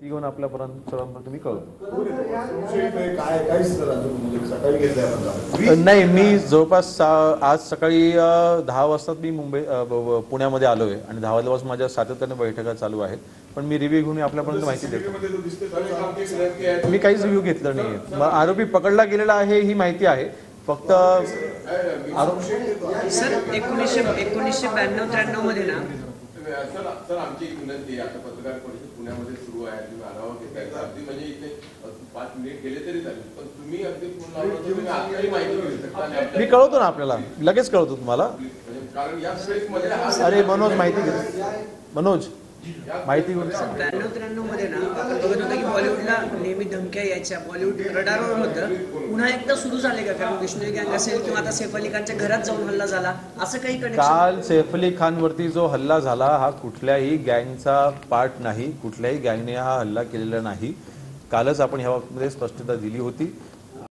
ती घेऊन आपल्यापर्यंत तुम्ही कळतो. नाही, मी जवळपास आज सकाळी 10 वाजता मी पुण्यामध्ये आलो आहे आणि 10 वाजल्यापासून माझ्या सातत्याने बैठका चालू आहेत. पण मी रिव्ह्यू घेऊन आपल्यापर्यंत माहिती देतो. मी काहीच रिव्ह्यू घेतलं नाही आहे. मग आरोपी पकडला गेलेला आहे ही माहिती आहे. फक्त सर 1992-93 मध्ये ना सर आमची एक विनंती आहे. आता पत्रकार परिषद पुण्यामध्ये सुरू आहे. तुम्ही आढावा घेताय. अगदी म्हणजे इथे 5 मिनिट गेले तरी चालेल, पण तुम्ही अगदी फोन लावला तर तुम्ही आत्ताही माहिती घेऊ शकता. मी कळवतो ना आपल्याला, लगेच कळवतो तुम्हाला. कारण या स्पेसमध्ये अरे मनोज माहिती घे, मनोज माहिती घेऊन. 92-93 मध्ये ना आपण बघत होतो की बॉलिवूडला नेहमी धमक्या यायच्या, बॉलिवूड रडारवर होतं. पुन्हा एकदा सुरू झाले का? कारण बिश्नोई गँग असेल किंवा आता सैफ अली खानच्या घरात जाऊन हल्ला झाला, असं काही कनेक्शन? काल सैफ अली खानवरती जो हल्ला झाला हा कुठल्याही गँगचा पार्ट नाही. कुठल्याही गँगने हा हल्ला केलेला नाही. कालच आपण ह्या बाबतीमध्ये स्पष्टता दिली होती.